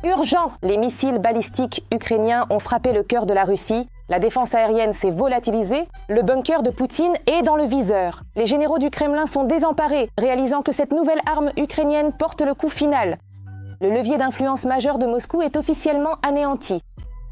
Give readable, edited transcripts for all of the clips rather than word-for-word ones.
Urgent! Les missiles balistiques ukrainiens ont frappé le cœur de la Russie. La défense aérienne s'est volatilisée. Le bunker de Poutine est dans le viseur. Les généraux du Kremlin sont désemparés, réalisant que cette nouvelle arme ukrainienne porte le coup final. Le levier d'influence majeur de Moscou est officiellement anéanti.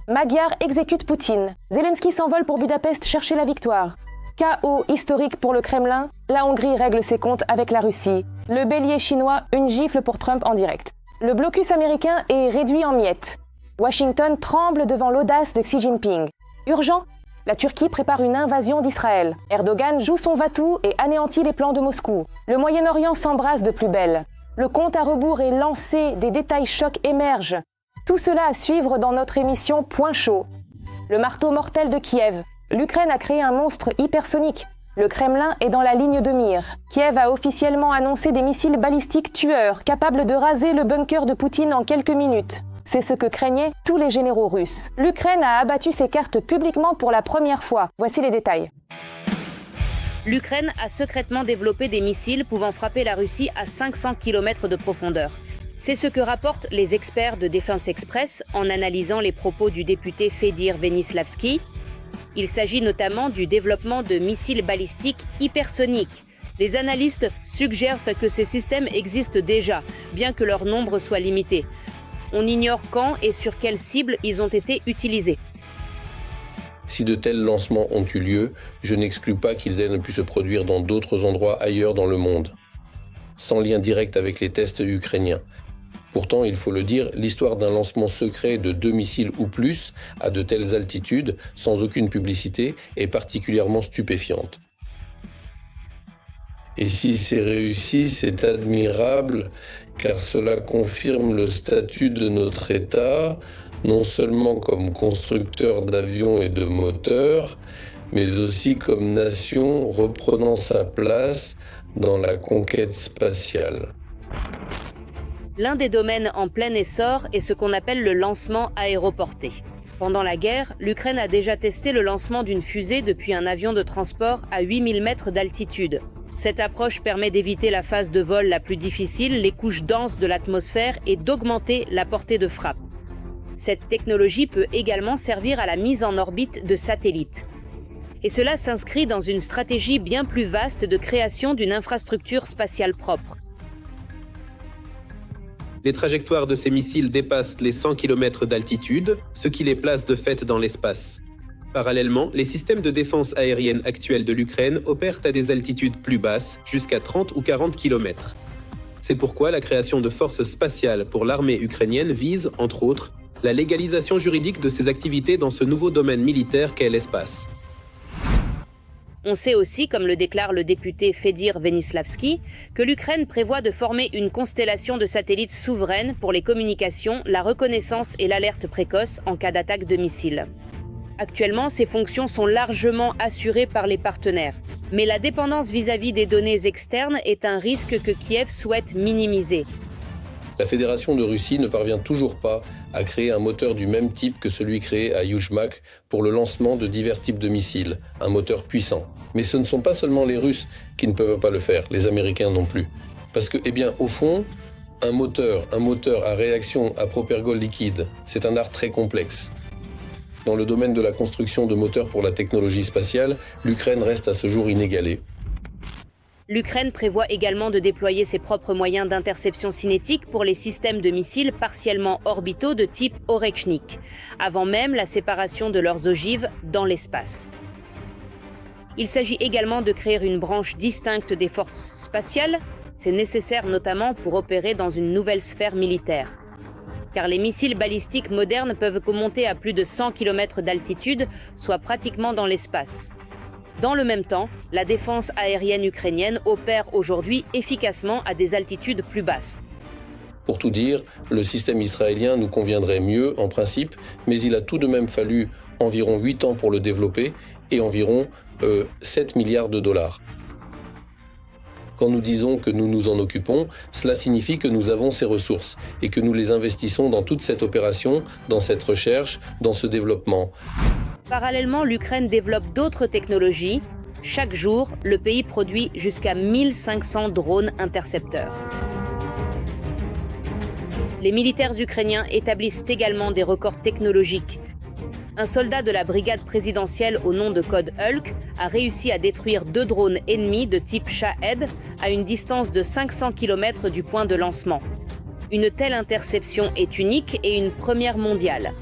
Magyar exécute Poutine. Zelensky s'envole pour Budapest chercher la victoire. Chaos historique pour le Kremlin. La Hongrie règle ses comptes avec la Russie. Le bélier chinois, une gifle pour Trump en direct. Le blocus américain est réduit en miettes. Washington tremble devant l'audace de Xi Jinping. Urgent, la Turquie prépare une invasion d'Israël. Erdogan joue son va-tout et anéantit les plans de Moscou. Le Moyen-Orient s'embrasse de plus belle. Le compte à rebours est lancé, des détails chocs émergent. Tout cela à suivre dans notre émission Point chaud. Le marteau mortel de Kiev. L'Ukraine a créé un monstre hypersonique. Le Kremlin est dans la ligne de mire. Kiev a officiellement annoncé des missiles balistiques tueurs, capables de raser le bunker de Poutine en quelques minutes. C'est ce que craignaient tous les généraux russes. L'Ukraine a abattu ses cartes publiquement pour la première fois. Voici les détails. L'Ukraine a secrètement développé des missiles pouvant frapper la Russie à 500 km de profondeur. C'est ce que rapportent les experts de Defense Express en analysant les propos du député Fedir Venislavski. Il s'agit notamment du développement de missiles balistiques hypersoniques. Les analystes suggèrent que ces systèmes existent déjà, bien que leur nombre soit limité. On ignore quand et sur quelles cibles ils ont été utilisés. Si de tels lancements ont eu lieu, je n'exclus pas qu'ils aient pu se produire dans d'autres endroits ailleurs dans le monde, sans lien direct avec les tests ukrainiens. Pourtant, il faut le dire, l'histoire d'un lancement secret de 2 missiles ou plus à de telles altitudes, sans aucune publicité, est particulièrement stupéfiante. Et si c'est réussi, c'est admirable, car cela confirme le statut de notre État, non seulement comme constructeur d'avions et de moteurs, mais aussi comme nation reprenant sa place dans la conquête spatiale. L'un des domaines en plein essor est ce qu'on appelle le lancement aéroporté. Pendant la guerre, l'Ukraine a déjà testé le lancement d'une fusée depuis un avion de transport à 8000 mètres d'altitude. Cette approche permet d'éviter la phase de vol la plus difficile, les couches denses de l'atmosphère, et d'augmenter la portée de frappe. Cette technologie peut également servir à la mise en orbite de satellites. Et cela s'inscrit dans une stratégie bien plus vaste de création d'une infrastructure spatiale propre. Les trajectoires de ces missiles dépassent les 100 km d'altitude, ce qui les place de fait dans l'espace. Parallèlement, les systèmes de défense aérienne actuels de l'Ukraine opèrent à des altitudes plus basses, jusqu'à 30 ou 40 km. C'est pourquoi la création de forces spatiales pour l'armée ukrainienne vise, entre autres, la légalisation juridique de ces activités dans ce nouveau domaine militaire qu'est l'espace. On sait aussi, comme le déclare le député Fedir Venislavski, que l'Ukraine prévoit de former une constellation de satellites souveraines pour les communications, la reconnaissance et l'alerte précoce en cas d'attaque de missiles. Actuellement, ces fonctions sont largement assurées par les partenaires. Mais la dépendance vis-à-vis des données externes est un risque que Kiev souhaite minimiser. La Fédération de Russie ne parvient toujours pas à créer un moteur du même type que celui créé à Yuzhmak pour le lancement de divers types de missiles, un moteur puissant. Mais ce ne sont pas seulement les Russes qui ne peuvent pas le faire, les Américains non plus. Parce que, au fond, un moteur à réaction à propergol liquide, c'est un art très complexe. Dans le domaine de la construction de moteurs pour la technologie spatiale, l'Ukraine reste à ce jour inégalée. L'Ukraine prévoit également de déployer ses propres moyens d'interception cinétique pour les systèmes de missiles partiellement orbitaux de type Orechnik, avant même la séparation de leurs ogives dans l'espace. Il s'agit également de créer une branche distincte des forces spatiales. C'est nécessaire notamment pour opérer dans une nouvelle sphère militaire. Car les missiles balistiques modernes peuvent monter à plus de 100 km d'altitude, soit pratiquement dans l'espace. Dans le même temps, la défense aérienne ukrainienne opère aujourd'hui efficacement à des altitudes plus basses. Pour tout dire, le système israélien nous conviendrait mieux en principe, mais il a tout de même fallu environ 8 ans pour le développer et environ 7 milliards de dollars. Quand nous disons que nous nous en occupons, cela signifie que nous avons ces ressources et que nous les investissons dans toute cette opération, dans cette recherche, dans ce développement. Parallèlement, l'Ukraine développe d'autres technologies. Chaque jour, le pays produit jusqu'à 1500 drones intercepteurs. Les militaires ukrainiens établissent également des records technologiques. Un soldat de la brigade présidentielle au nom de code Hulk a réussi à détruire 2 drones ennemis de type Shahed à une distance de 500 km du point de lancement. Une telle interception est unique et une première mondiale.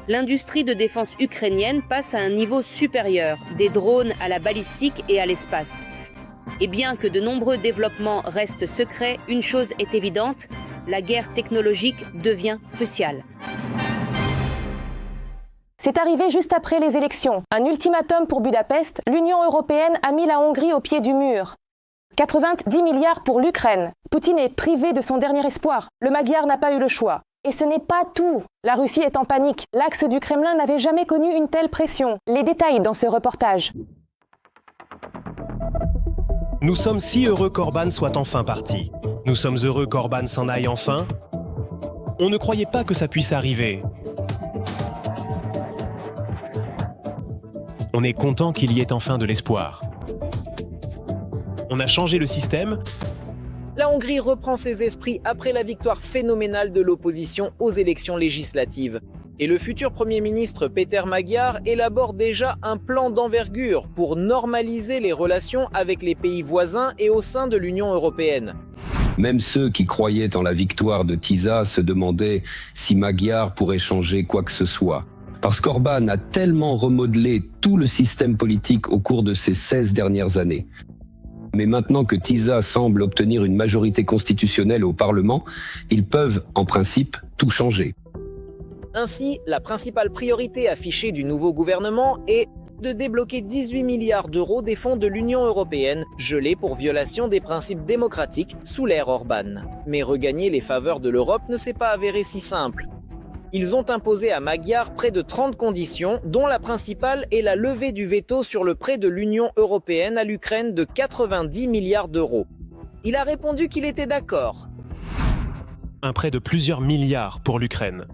L'industrie de défense ukrainienne passe à un niveau supérieur, des drones à la balistique et à l'espace. Et bien que de nombreux développements restent secrets, une chose est évidente, la guerre technologique devient cruciale. C'est arrivé juste après les élections. Un ultimatum pour Budapest, l'Union européenne a mis la Hongrie au pied du mur. 90 milliards pour l'Ukraine. Poutine est privé de son dernier espoir. Le Magyar n'a pas eu le choix. Et ce n'est pas tout. La Russie est en panique. L'axe du Kremlin n'avait jamais connu une telle pression. Les détails dans ce reportage. Nous sommes si heureux qu'Orban soit enfin parti. Nous sommes heureux qu'Orban s'en aille enfin. On ne croyait pas que ça puisse arriver. On est content qu'il y ait enfin de l'espoir. On a changé le système. La Hongrie reprend ses esprits après la victoire phénoménale de l'opposition aux élections législatives. Et le futur Premier ministre Péter Magyar élabore déjà un plan d'envergure pour normaliser les relations avec les pays voisins et au sein de l'Union européenne. Même ceux qui croyaient en la victoire de Tisza se demandaient si Magyar pourrait changer quoi que ce soit. Parce qu'Orban a tellement remodelé tout le système politique au cours de ces 16 dernières années. Mais maintenant que Tisza semble obtenir une majorité constitutionnelle au Parlement, ils peuvent, en principe, tout changer. Ainsi, la principale priorité affichée du nouveau gouvernement est de débloquer 18 milliards d'euros des fonds de l'Union européenne, gelés pour violation des principes démocratiques sous l'ère Orban. Mais regagner les faveurs de l'Europe ne s'est pas avéré si simple. Ils ont imposé à Magyar près de 30 conditions, dont la principale est la levée du veto sur le prêt de l'Union européenne à l'Ukraine de 90 milliards d'euros. Il a répondu qu'il était d'accord. Un prêt de plusieurs milliards pour l'Ukraine.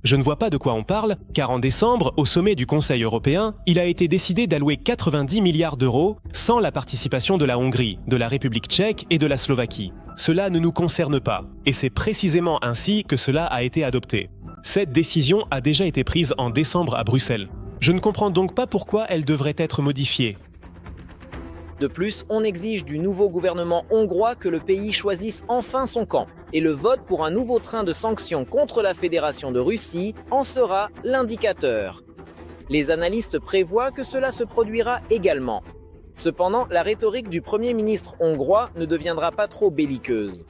Je ne vois pas de quoi on parle, car en décembre, au sommet du Conseil européen, il a été décidé d'allouer 90 milliards d'euros sans la participation de la Hongrie, de la République tchèque et de la Slovaquie. Cela ne nous concerne pas, et c'est précisément ainsi que cela a été adopté. Cette décision a déjà été prise en décembre à Bruxelles. Je ne comprends donc pas pourquoi elle devrait être modifiée. De plus, on exige du nouveau gouvernement hongrois que le pays choisisse enfin son camp. Et le vote pour un nouveau train de sanctions contre la Fédération de Russie en sera l'indicateur. Les analystes prévoient que cela se produira également. Cependant, la rhétorique du Premier ministre hongrois ne deviendra pas trop belliqueuse.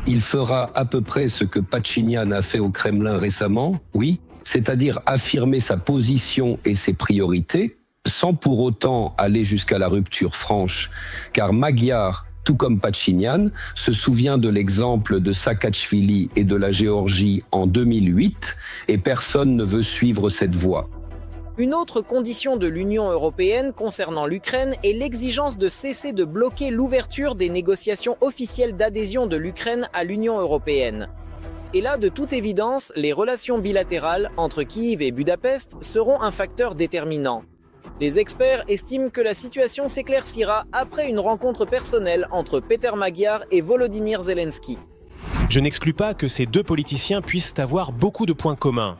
Il fera à peu près ce que Pachinian a fait au Kremlin récemment, oui, c'est-à-dire affirmer sa position et ses priorités, sans pour autant aller jusqu'à la rupture franche, car Magyar, tout comme Pachinian, se souvient de l'exemple de Saakachvili et de la Géorgie en 2008, et personne ne veut suivre cette voie. Une autre condition de l'Union européenne concernant l'Ukraine est l'exigence de cesser de bloquer l'ouverture des négociations officielles d'adhésion de l'Ukraine à l'Union européenne. Et là, de toute évidence, les relations bilatérales entre Kiev et Budapest seront un facteur déterminant. Les experts estiment que la situation s'éclaircira après une rencontre personnelle entre Péter Magyar et Volodymyr Zelensky. Je n'exclus pas que ces deux politiciens puissent avoir beaucoup de points communs.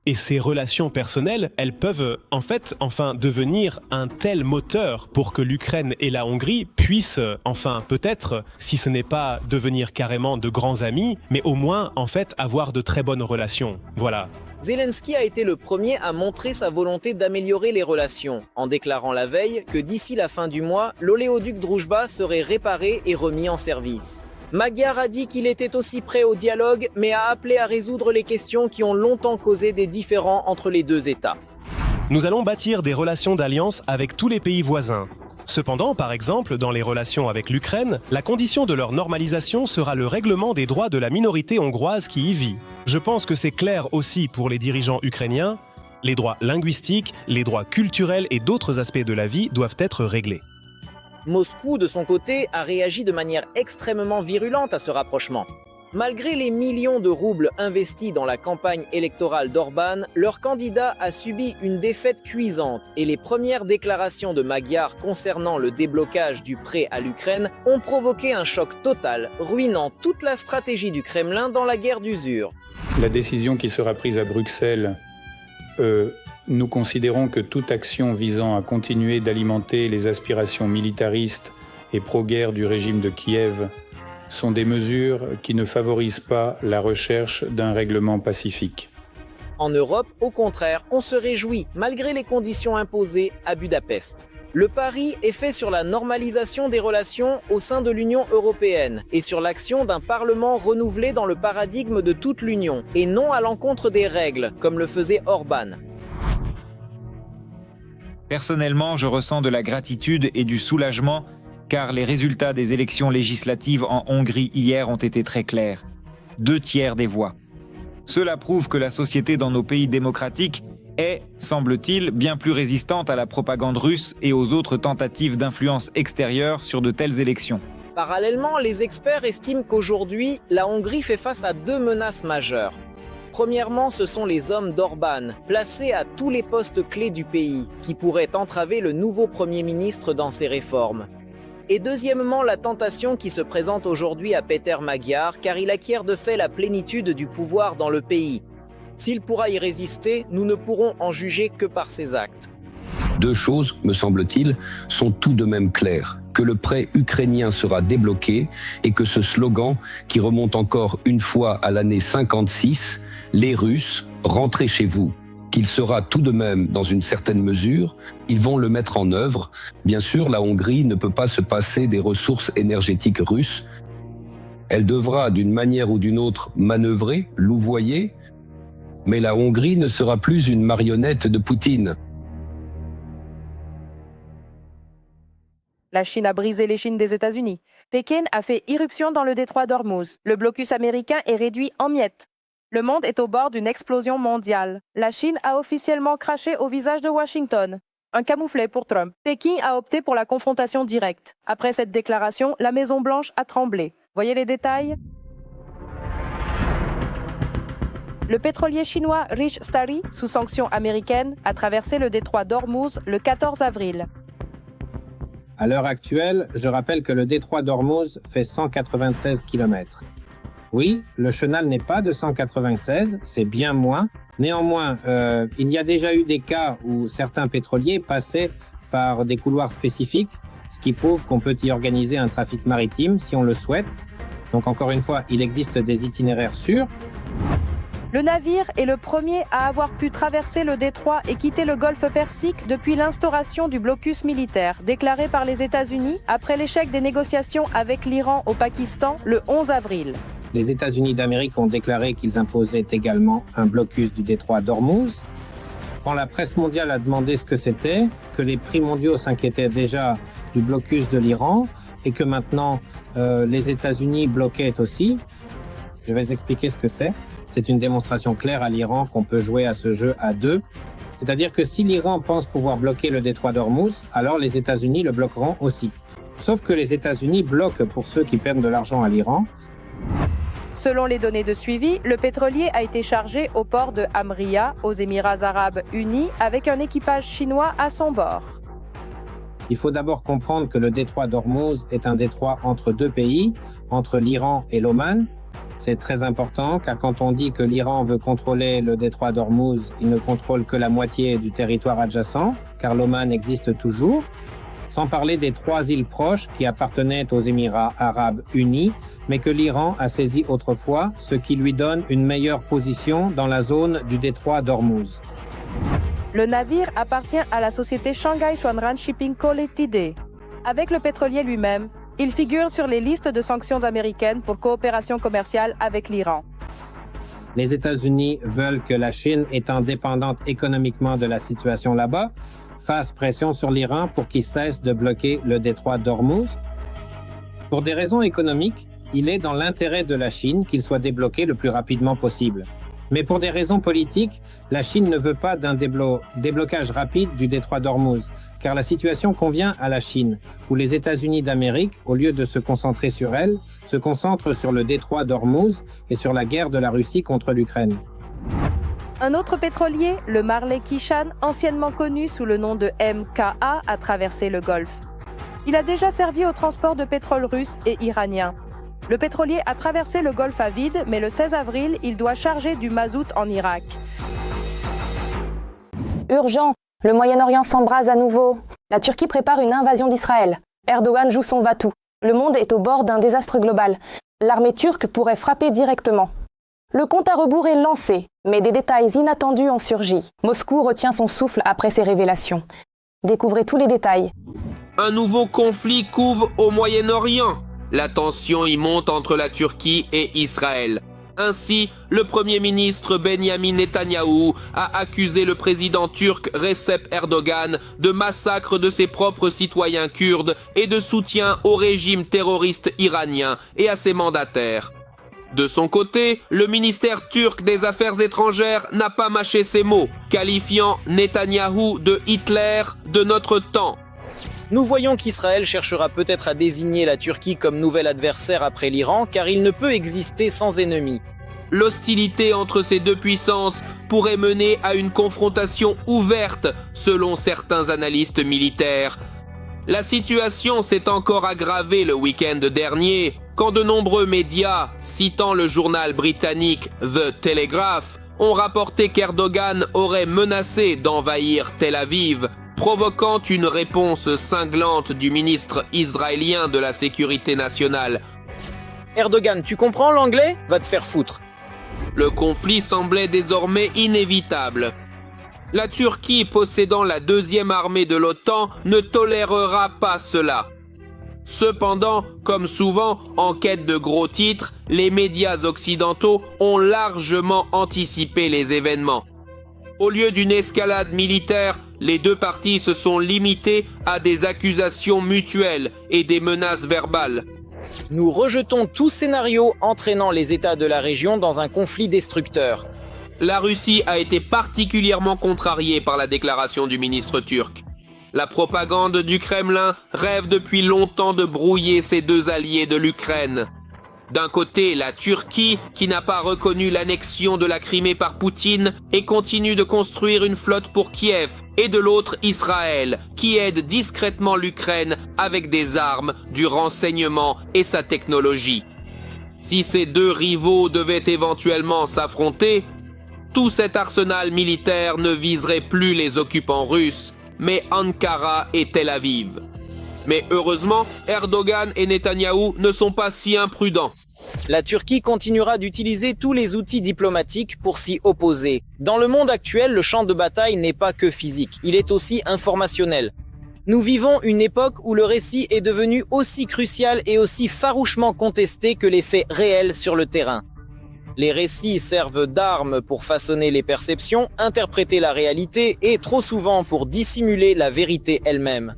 Et ces relations personnelles, elles peuvent devenir un tel moteur pour que l'Ukraine et la Hongrie puissent peut-être, si ce n'est pas devenir carrément de grands amis, mais au moins avoir de très bonnes relations. Voilà. Zelensky a été le premier à montrer sa volonté d'améliorer les relations, en déclarant la veille que d'ici la fin du mois, l'oléoduc Druzhba serait réparé et remis en service. Magyar a dit qu'il était aussi prêt au dialogue, mais a appelé à résoudre les questions qui ont longtemps causé des différends entre les deux États. Nous allons bâtir des relations d'alliance avec tous les pays voisins. Cependant, par exemple, dans les relations avec l'Ukraine, la condition de leur normalisation sera le règlement des droits de la minorité hongroise qui y vit. Je pense que c'est clair aussi pour les dirigeants ukrainiens, les droits linguistiques, les droits culturels et d'autres aspects de la vie doivent être réglés. Moscou, de son côté, a réagi de manière extrêmement virulente à ce rapprochement. Malgré les millions de roubles investis dans la campagne électorale d'Orban, leur candidat a subi une défaite cuisante et les premières déclarations de Magyar concernant le déblocage du prêt à l'Ukraine ont provoqué un choc total, ruinant toute la stratégie du Kremlin dans la guerre d'usure. La décision qui sera prise à Bruxelles, nous considérons que toute action visant à continuer d'alimenter les aspirations militaristes et pro-guerre du régime de Kiev sont des mesures qui ne favorisent pas la recherche d'un règlement pacifique. En Europe, au contraire, on se réjouit malgré les conditions imposées à Budapest. Le pari est fait sur la normalisation des relations au sein de l'Union européenne et sur l'action d'un Parlement renouvelé dans le paradigme de toute l'Union et non à l'encontre des règles, comme le faisait Orban. Personnellement, je ressens de la gratitude et du soulagement car les résultats des élections législatives en Hongrie hier ont été très clairs. 2/3 des voix. Cela prouve que la société dans nos pays démocratiques est, semble-t-il, bien plus résistante à la propagande russe et aux autres tentatives d'influence extérieure sur de telles élections. Parallèlement, les experts estiment qu'aujourd'hui, la Hongrie fait face à 2 menaces majeures. Premièrement, ce sont les hommes d'Orban, placés à tous les postes clés du pays, qui pourraient entraver le nouveau Premier ministre dans ses réformes. Et deuxièmement, la tentation qui se présente aujourd'hui à Péter Magyar, car il acquiert de fait la plénitude du pouvoir dans le pays. S'il pourra y résister, nous ne pourrons en juger que par ses actes. 2 choses, me semble-t-il, sont tout de même claires. Que le prêt ukrainien sera débloqué et que ce slogan, qui remonte encore une fois à l'année 56, « Les Russes, rentrez chez vous », qu'il sera tout de même dans une certaine mesure, ils vont le mettre en œuvre. Bien sûr, la Hongrie ne peut pas se passer des ressources énergétiques russes. Elle devra d'une manière ou d'une autre manœuvrer, louvoyer, mais la Hongrie ne sera plus une marionnette de Poutine. La Chine a brisé l'échine des États-Unis. Pékin a fait irruption dans le détroit d'Ormuz. Le blocus américain est réduit en miettes. Le monde est au bord d'une explosion mondiale. La Chine a officiellement craché au visage de Washington. Un camouflet pour Trump. Pékin a opté pour la confrontation directe. Après cette déclaration, la Maison-Blanche a tremblé. Voyez les détails ? Le pétrolier chinois Rich Starry, sous sanctions américaines, a traversé le détroit d'Ormuz le 14 avril. À l'heure actuelle, je rappelle que le détroit d'Ormuz fait 196 km. Oui, le chenal n'est pas de 196, c'est bien moins. Néanmoins, il y a déjà eu des cas où certains pétroliers passaient par des couloirs spécifiques, ce qui prouve qu'on peut y organiser un trafic maritime si on le souhaite. Donc encore une fois, il existe des itinéraires sûrs. Le navire est le premier à avoir pu traverser le détroit et quitter le golfe Persique depuis l'instauration du blocus militaire déclaré par les États-Unis après l'échec des négociations avec l'Iran au Pakistan le 11 avril. Les États-Unis d'Amérique ont déclaré qu'ils imposaient également un blocus du détroit d'Ormuz. Quand la presse mondiale a demandé ce que c'était, que les prix mondiaux s'inquiétaient déjà du blocus de l'Iran et que maintenant les États-Unis bloquaient aussi, je vais expliquer ce que c'est. C'est une démonstration claire à l'Iran qu'on peut jouer à ce jeu à 2. C'est-à-dire que si l'Iran pense pouvoir bloquer le détroit d'Ormuz, alors les États-Unis le bloqueront aussi. Sauf que les États-Unis bloquent pour ceux qui perdent de l'argent à l'Iran. Selon les données de suivi, le pétrolier a été chargé au port de Hamria, aux Émirats arabes unis, avec un équipage chinois à son bord. Il faut d'abord comprendre que le détroit d'Ormuz est un détroit entre 2 pays, entre l'Iran et l'Oman. C'est très important car quand on dit que l'Iran veut contrôler le détroit d'Ormuz, il ne contrôle que la moitié du territoire adjacent, car l'Oman existe toujours. Sans parler des 3 îles proches qui appartenaient aux Émirats arabes unis, mais que l'Iran a saisi autrefois, ce qui lui donne une meilleure position dans la zone du détroit d'Ormuz. Le navire appartient à la société Shanghai Shuangran Shipping Co. Ltd. Avec le pétrolier lui-même, il figure sur les listes de sanctions américaines pour coopération commerciale avec l'Iran. Les États-Unis veulent que la Chine, étant dépendante économiquement de la situation là-bas, fasse pression sur l'Iran pour qu'il cesse de bloquer le détroit d'Ormuz. Pour des raisons économiques, il est dans l'intérêt de la Chine qu'il soit débloqué le plus rapidement possible. Mais pour des raisons politiques, la Chine ne veut pas d'un déblocage rapide du détroit d'Ormuz, car la situation convient à la Chine, où les États-Unis d'Amérique, au lieu de se concentrer sur elle, se concentrent sur le détroit d'Ormuz et sur la guerre de la Russie contre l'Ukraine. Un autre pétrolier, le Marley Kishan, anciennement connu sous le nom de MKA, a traversé le Golfe. Il a déjà servi au transport de pétrole russe et iranien. Le pétrolier a traversé le Golfe à vide, mais le 16 avril, il doit charger du mazout en Irak. Urgent, le Moyen-Orient s'embrase à nouveau. La Turquie prépare une invasion d'Israël. Erdogan joue son va-tout. Le monde est au bord d'un désastre global. L'armée turque pourrait frapper directement. Le compte à rebours est lancé, mais des détails inattendus ont surgi. Moscou retient son souffle après ces révélations. Découvrez tous les détails. Un nouveau conflit couve au Moyen-Orient. La tension y monte entre la Turquie et Israël. Ainsi, le Premier ministre Benyamin Netanyahou a accusé le président turc Recep Erdogan de massacre de ses propres citoyens kurdes et de soutien au régime terroriste iranien et à ses mandataires. De son côté, le ministère turc des Affaires étrangères n'a pas mâché ses mots, qualifiant Netanyahou de Hitler de notre temps. Nous voyons qu'Israël cherchera peut-être à désigner la Turquie comme nouvel adversaire après l'Iran, car il ne peut exister sans ennemi. L'hostilité entre ces deux puissances pourrait mener à une confrontation ouverte, selon certains analystes militaires. La situation s'est encore aggravée le week-end dernier, quand de nombreux médias, citant le journal britannique The Telegraph, ont rapporté qu'Erdogan aurait menacé d'envahir Tel Aviv, provoquant une réponse cinglante du ministre israélien de la Sécurité nationale. Erdogan, tu comprends l'anglais? Va te faire foutre. Le conflit semblait désormais inévitable. La Turquie, possédant la deuxième armée de l'OTAN, ne tolérera pas cela. Cependant, comme souvent, en quête de gros titres, les médias occidentaux ont largement anticipé les événements. Au lieu d'une escalade militaire, les deux parties se sont limitées à des accusations mutuelles et des menaces verbales. Nous rejetons tout scénario entraînant les États de la région dans un conflit destructeur. La Russie a été particulièrement contrariée par la déclaration du ministre turc. La propagande du Kremlin rêve depuis longtemps de brouiller ces deux alliés de l'Ukraine. D'un côté, la Turquie, qui n'a pas reconnu l'annexion de la Crimée par Poutine et continue de construire une flotte pour Kiev, et de l'autre, Israël, qui aide discrètement l'Ukraine avec des armes, du renseignement et sa technologie. Si ces deux rivaux devaient éventuellement s'affronter, tout cet arsenal militaire ne viserait plus les occupants russes, mais Ankara et Tel Aviv. Mais heureusement, Erdogan et Netanyahou ne sont pas si imprudents. La Turquie continuera d'utiliser tous les outils diplomatiques pour s'y opposer. Dans le monde actuel, le champ de bataille n'est pas que physique, il est aussi informationnel. Nous vivons une époque où le récit est devenu aussi crucial et aussi farouchement contesté que les faits réels sur le terrain. Les récits servent d'armes pour façonner les perceptions, interpréter la réalité et trop souvent pour dissimuler la vérité elle-même.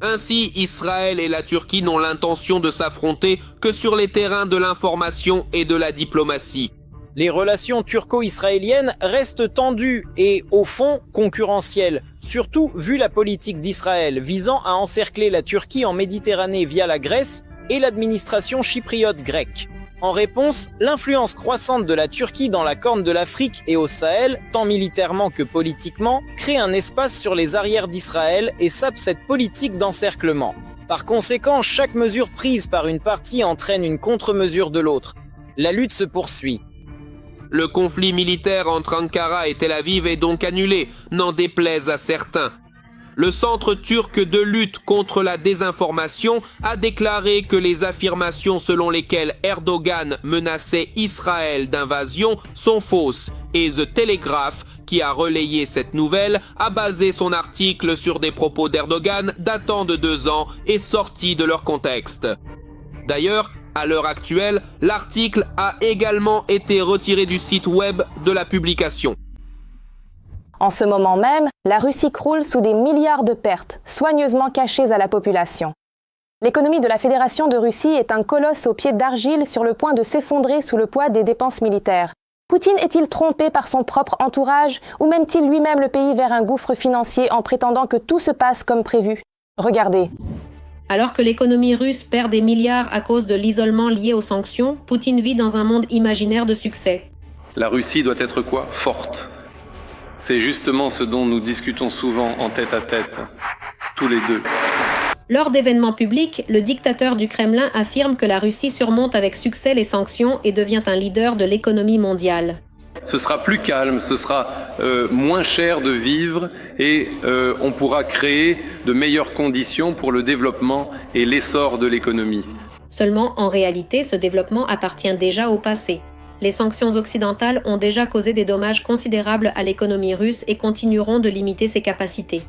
Ainsi, Israël et la Turquie n'ont l'intention de s'affronter que sur les terrains de l'information et de la diplomatie. Les relations turco-israéliennes restent tendues et, au fond, concurrentielles, surtout vu la politique d'Israël visant à encercler la Turquie en Méditerranée via la Grèce et l'administration chypriote grecque. En réponse, l'influence croissante de la Turquie dans la Corne de l'Afrique et au Sahel, tant militairement que politiquement, crée un espace sur les arrières d'Israël et sape cette politique d'encerclement. Par conséquent, chaque mesure prise par une partie entraîne une contre-mesure de l'autre. La lutte se poursuit. Le conflit militaire entre Ankara et Tel Aviv est donc annulé, n'en déplaise à certains. Le Centre turc de lutte contre la désinformation a déclaré que les affirmations selon lesquelles Erdogan menaçait Israël d'invasion sont fausses et The Telegraph, qui a relayé cette nouvelle, a basé son article sur des propos d'Erdogan datant de 2 ans et sortis de leur contexte. D'ailleurs, à l'heure actuelle, l'article a également été retiré du site web de la publication. En ce moment même, la Russie croule sous des milliards de pertes, soigneusement cachées à la population. L'économie de la Fédération de Russie est un colosse aux pieds d'argile sur le point de s'effondrer sous le poids des dépenses militaires. Poutine est-il trompé par son propre entourage ou mène-t-il lui-même le pays vers un gouffre financier en prétendant que tout se passe comme prévu? Regardez. Alors que l'économie russe perd des milliards à cause de l'isolement lié aux sanctions, Poutine vit dans un monde imaginaire de succès. La Russie doit être quoi? Forte. C'est justement ce dont nous discutons souvent en tête-à-tête, tous les deux. Lors d'événements publics, le dictateur du Kremlin affirme que la Russie surmonte avec succès les sanctions et devient un leader de l'économie mondiale. Ce sera plus calme, ce sera moins cher de vivre et on pourra créer de meilleures conditions pour le développement et l'essor de l'économie. Seulement, en réalité, ce développement appartient déjà au passé. Les sanctions occidentales ont déjà causé des dommages considérables à l'économie russe et continueront de limiter ses capacités.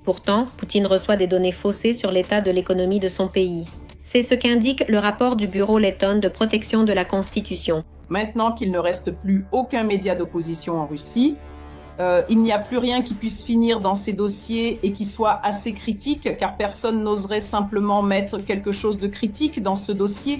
Pourtant, Poutine reçoit des données faussées sur l'état de l'économie de son pays. C'est ce qu'indique le rapport du Bureau letton de protection de la Constitution. Maintenant qu'il ne reste plus aucun média d'opposition en Russie, il n'y a plus rien qui puisse finir dans ces dossiers et qui soit assez critique, car personne n'oserait simplement mettre quelque chose de critique dans ce dossier.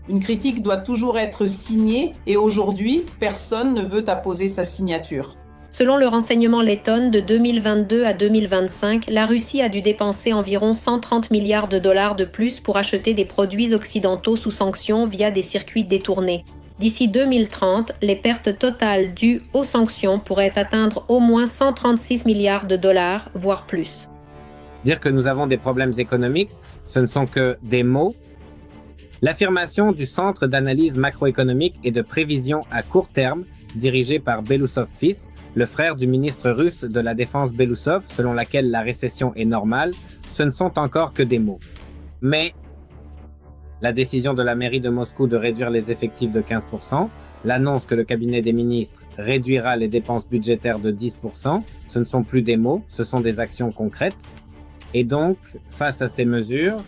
Une critique doit toujours être signée et aujourd'hui, personne ne veut apposer sa signature. Selon le renseignement letton, de 2022 à 2025, la Russie a dû dépenser environ 130 milliards de dollars de plus pour acheter des produits occidentaux sous sanctions via des circuits détournés. D'ici 2030, les pertes totales dues aux sanctions pourraient atteindre au moins 136 milliards de dollars, voire plus. Dire que nous avons des problèmes économiques, ce ne sont que des mots. L'affirmation du Centre d'analyse macroéconomique et de prévision à court terme, dirigé par Belousov fils, le frère du ministre russe de la Défense Belousov, selon laquelle la récession est normale, ce ne sont encore que des mots. Mais la décision de la mairie de Moscou de réduire les effectifs de 15%, l'annonce que le cabinet des ministres réduira les dépenses budgétaires de 10%, ce ne sont plus des mots, ce sont des actions concrètes. Et donc, face à ces mesures,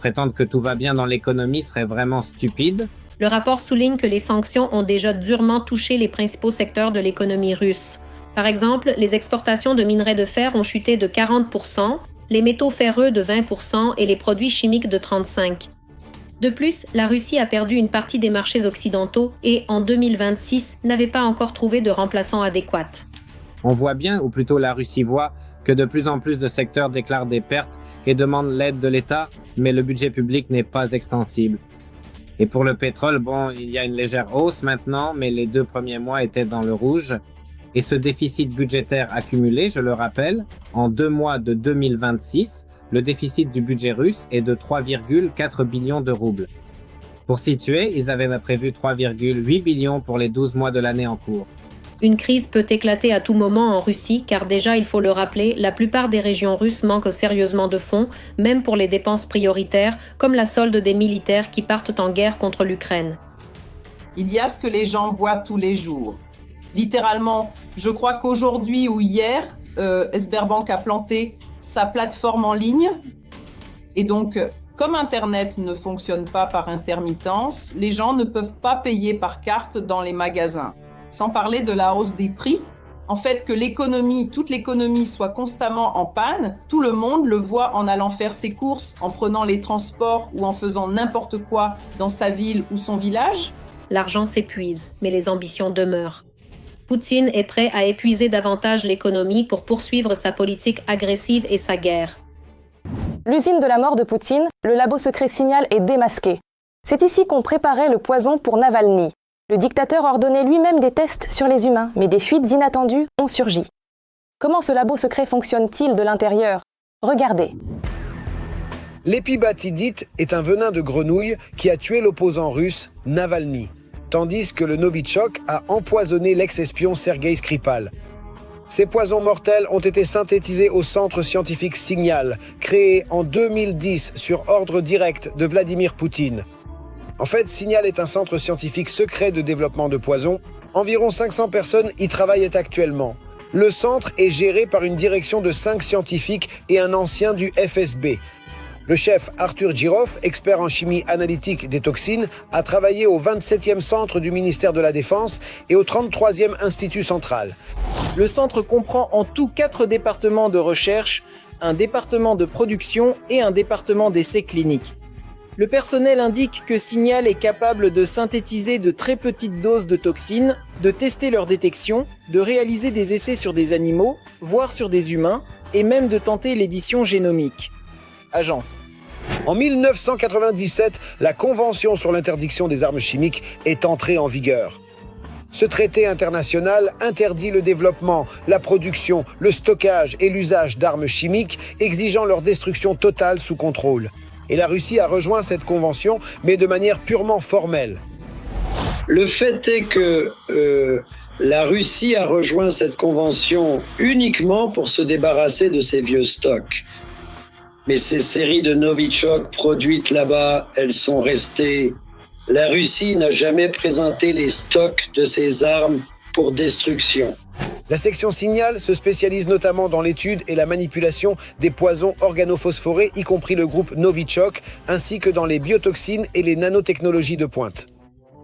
prétendre que tout va bien dans l'économie serait vraiment stupide. Le rapport souligne que les sanctions ont déjà durement touché les principaux secteurs de l'économie russe. Par exemple, les exportations de minerais de fer ont chuté de 40%, les métaux ferreux de 20% et les produits chimiques de 35%. De plus, la Russie a perdu une partie des marchés occidentaux et, en 2026, n'avait pas encore trouvé de remplaçant adéquat. On voit bien, ou plutôt la Russie voit, que de plus en plus de secteurs déclarent des pertes et demandent l'aide de l'État, mais le budget public n'est pas extensible. Et pour le pétrole, bon, il y a une légère hausse maintenant, mais les 2 premiers mois étaient dans le rouge. Et ce déficit budgétaire accumulé, je le rappelle, en 2 mois de 2026, le déficit du budget russe est de 3,4 billions de roubles. Pour situer, ils avaient prévu 3,8 billions pour les 12 mois de l'année en cours. Une crise peut éclater à tout moment en Russie, car déjà, il faut le rappeler, la plupart des régions russes manquent sérieusement de fonds, même pour les dépenses prioritaires, comme la solde des militaires qui partent en guerre contre l'Ukraine. Il y a ce que les gens voient tous les jours. Littéralement, je crois qu'aujourd'hui ou hier, Sberbank a planté sa plateforme en ligne. Et donc, comme Internet ne fonctionne pas par intermittence, les gens ne peuvent pas payer par carte dans les magasins. Sans parler de la hausse des prix. En fait, que toute l'économie soit constamment en panne, tout le monde le voit en allant faire ses courses, en prenant les transports ou en faisant n'importe quoi dans sa ville ou son village. L'argent s'épuise, mais les ambitions demeurent. Poutine est prêt à épuiser davantage l'économie pour poursuivre sa politique agressive et sa guerre. L'usine de la mort de Poutine, le labo secret Signal est démasqué. C'est ici qu'on préparait le poison pour Navalny. Le dictateur ordonnait lui-même des tests sur les humains, mais des fuites inattendues ont surgi. Comment ce labo secret fonctionne-t-il de l'intérieur? Regardez. L'épibatidite est un venin de grenouille qui a tué l'opposant russe Navalny, tandis que le Novichok a empoisonné l'ex-espion Sergei Skripal. Ces poisons mortels ont été synthétisés au centre scientifique Signal, créé en 2010 sur ordre direct de Vladimir Poutine. En fait, Signal est un centre scientifique secret de développement de poisons. Environ 500 personnes y travaillent actuellement. Le centre est géré par une direction de 5 scientifiques et un ancien du FSB. Le chef Arthur Girov, expert en chimie analytique des toxines, a travaillé au 27e centre du ministère de la Défense et au 33e Institut central. Le centre comprend en tout 4 départements de recherche, un département de production et un département d'essais cliniques. Le personnel indique que Signal est capable de synthétiser de très petites doses de toxines, de tester leur détection, de réaliser des essais sur des animaux, voire sur des humains, et même de tenter l'édition génomique. Agence. En 1997, la Convention sur l'interdiction des armes chimiques est entrée en vigueur. Ce traité international interdit le développement, la production, le stockage et l'usage d'armes chimiques, exigeant leur destruction totale sous contrôle. Et la Russie a rejoint cette convention, mais de manière purement formelle. Le fait est que la Russie a rejoint cette convention uniquement pour se débarrasser de ses vieux stocks. Mais ces séries de Novichok produites là-bas, elles sont restées. La Russie n'a jamais présenté les stocks de ses armes pour destruction. La section Signal se spécialise notamment dans l'étude et la manipulation des poisons organophosphorés, y compris le groupe Novichok, ainsi que dans les biotoxines et les nanotechnologies de pointe.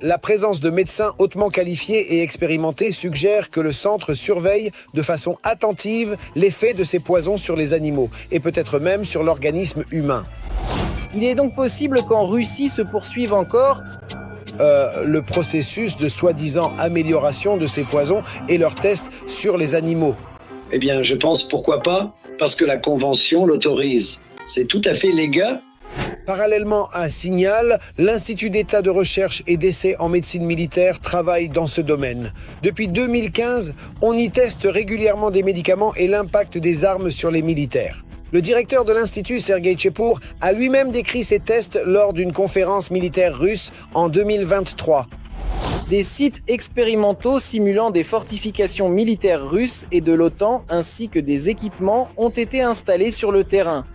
La présence de médecins hautement qualifiés et expérimentés suggère que le centre surveille de façon attentive l'effet de ces poisons sur les animaux, et peut-être même sur l'organisme humain. Il est donc possible qu'en Russie se poursuive encore le processus de soi-disant amélioration de ces poisons et leurs tests sur les animaux. Eh bien, je pense pourquoi pas, parce que la Convention l'autorise. C'est tout à fait légal. Parallèlement à Signal, l'Institut d'État de recherche et d'essai en médecine militaire travaille dans ce domaine. Depuis 2015, on y teste régulièrement des médicaments et l'impact des armes sur les militaires. Le directeur de l'Institut, Sergueï Tchepour, a lui-même décrit ces tests lors d'une conférence militaire russe en 2023. Des sites expérimentaux simulant des fortifications militaires russes et de l'OTAN ainsi que des équipements ont été installés sur le terrain.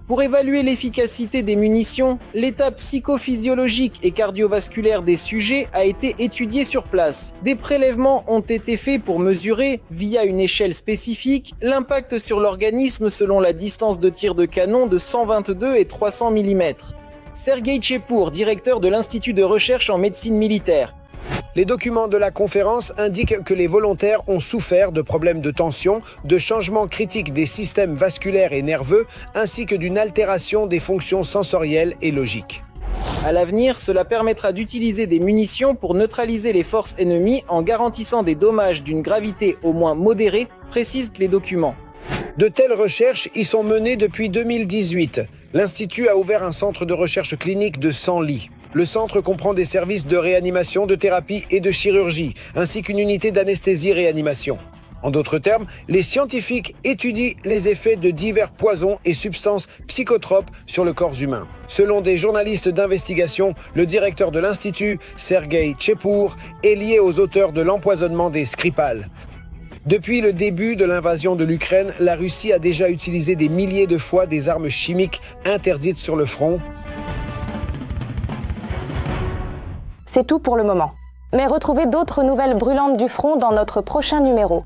Pour évaluer l'efficacité des munitions, l'état psychophysiologique et cardiovasculaire des sujets a été étudié sur place. Des prélèvements ont été faits pour mesurer, via une échelle spécifique, l'impact sur l'organisme selon la distance de tir de canon de 122 et 300 mm. Sergueï Tchepour, directeur de l'Institut de recherche en médecine militaire. Les documents de la conférence indiquent que les volontaires ont souffert de problèmes de tension, de changements critiques des systèmes vasculaires et nerveux, ainsi que d'une altération des fonctions sensorielles et logiques. À l'avenir, cela permettra d'utiliser des munitions pour neutraliser les forces ennemies en garantissant des dommages d'une gravité au moins modérée, précisent les documents. De telles recherches y sont menées depuis 2018. L'Institut a ouvert un centre de recherche clinique de 100 lits. Le centre comprend des services de réanimation, de thérapie et de chirurgie, ainsi qu'une unité d'anesthésie-réanimation. En d'autres termes, les scientifiques étudient les effets de divers poisons et substances psychotropes sur le corps humain. Selon des journalistes d'investigation, le directeur de l'Institut, Sergueï Tchepour, est lié aux auteurs de l'empoisonnement des Skripal. Depuis le début de l'invasion de l'Ukraine, la Russie a déjà utilisé des milliers de fois des armes chimiques interdites sur le front. C'est tout pour le moment. Mais retrouvez d'autres nouvelles brûlantes du front dans notre prochain numéro.